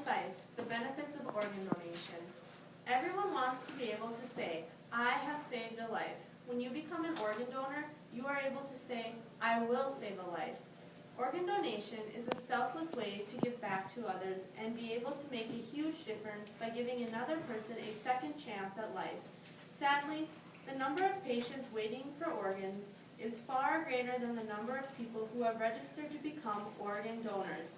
Feist, the benefits of organ donation. Everyone wants to be able to say, I have saved a life. When you become an organ donor, you are able to say, I will save a life. Organ donation is a selfless way to give back to others and be able to make a huge difference by giving another person a second chance at life. Sadly, the number of patients waiting for organs is far greater than the number of people who have registered to become organ donors.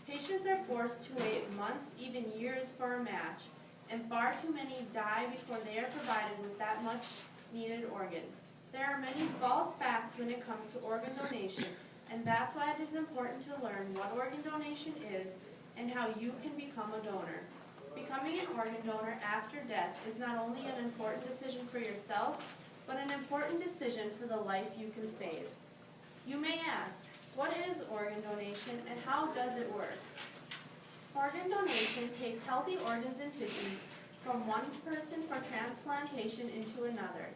Patients are forced to wait months, even years for a match, and far too many die before they are provided with that much needed organ. There are many false facts when it comes to organ donation, and that's why it is important to learn what organ donation is and how you can become a donor. Becoming an organ donor after death is not only an important decision for yourself, but an important decision for the life you can save. You may ask, what is organ donation and how does it work? Organ donation takes healthy organs and tissues from one person for transplantation into another.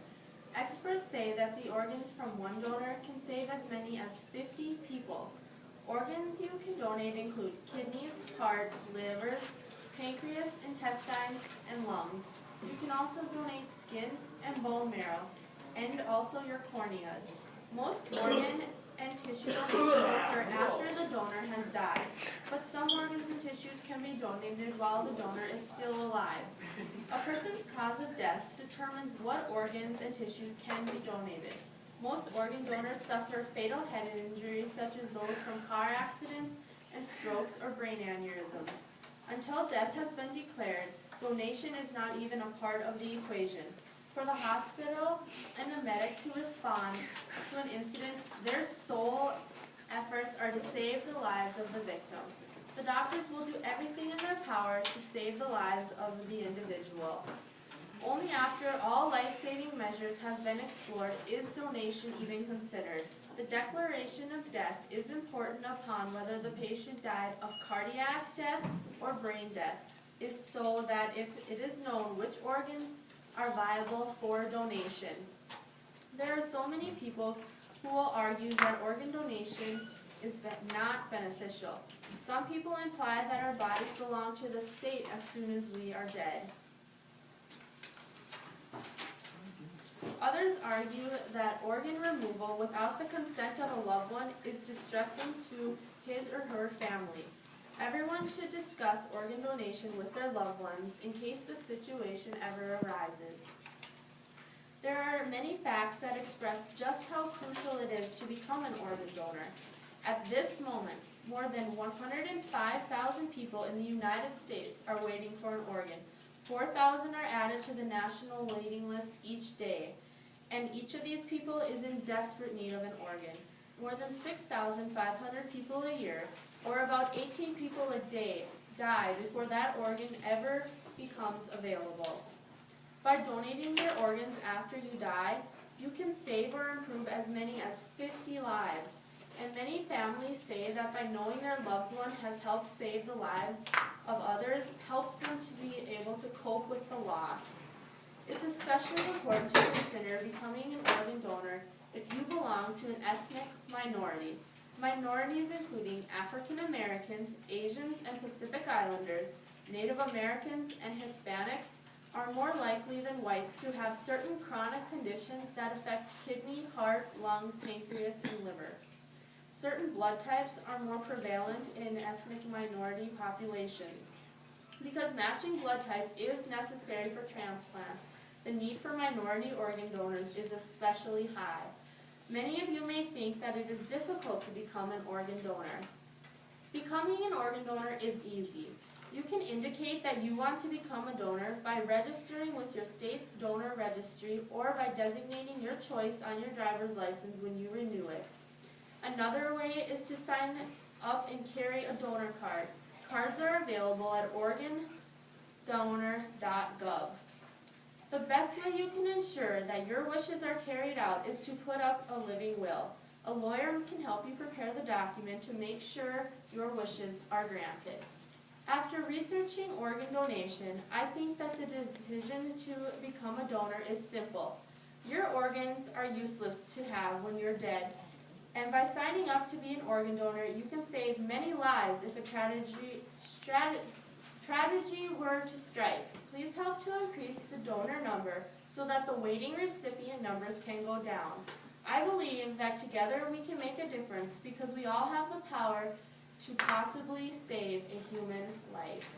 Experts say that the organs from one donor can save as many as 50 people. Organs you can donate include kidneys, heart, livers, pancreas, intestines, and lungs. You can also donate skin and bone marrow, and also your corneas. Most organ and tissue donations occur after the donor has died, but some organs and tissues can be donated while the donor is still alive. A person's cause of death determines what organs and tissues can be donated. Most organ donors suffer fatal head injuries such as those from car accidents and strokes or brain aneurysms. Until death has been declared, donation is not even a part of the equation. For the hospital and the medics who respond to an incident, their sole efforts are to save the lives of the victim. The doctors will do everything in their power to save the lives of the individual. Only after all life-saving measures have been explored is donation even considered. The declaration of death is important upon whether the patient died of cardiac death or brain death, is so that if it is known which organs are viable for donation. There are so many people who will argue that organ donation is not beneficial. Some people imply that our bodies belong to the state as soon as we are dead. Others argue that organ removal without the consent of a loved one is distressing to his or her family. Everyone should discuss organ donation with their loved ones in case the situation ever arises. There are many facts that express just how crucial it is to become an organ donor. At this moment, more than 105,000 people in the United States are waiting for an organ. 4,000 are added to the national waiting list each day, and each of these people is in desperate need of an organ. More than 6,500 people a year, or about 18 people a day, die before that organ ever becomes available. By donating your organs after you die, you can save or improve as many as 50 lives. And many families say that by knowing their loved one has helped save the lives of others, helps them to be able to cope with the loss. It's especially important to consider becoming an organ donor if you belong to an ethnic minority. Minorities including African Americans, Asians, and Pacific Islanders, Native Americans, and Hispanics are more likely than whites to have certain chronic conditions that affect kidney, heart, lung, pancreas, and liver. Certain blood types are more prevalent in ethnic minority populations. Because matching blood type is necessary for transplant, the need for minority organ donors is especially high. Many of you may think that it is difficult to become an organ donor. Becoming an organ donor is easy. You can indicate that you want to become a donor by registering with your state's donor registry or by designating your choice on your driver's license when you renew it. Another way is to sign up and carry a donor card. Cards are available at organdonor.gov. The best way you can ensure that your wishes are carried out is to put up a living will. A lawyer can help you prepare the document to make sure your wishes are granted. After researching organ donation, I think that the decision to become a donor is simple. Your organs are useless to have when you're dead, and by signing up to be an organ donor, you can save many lives if a Tragedy were to strike, please help to increase the donor number so that the waiting recipient numbers can go down. I believe that together we can make a difference because we all have the power to possibly save a human life.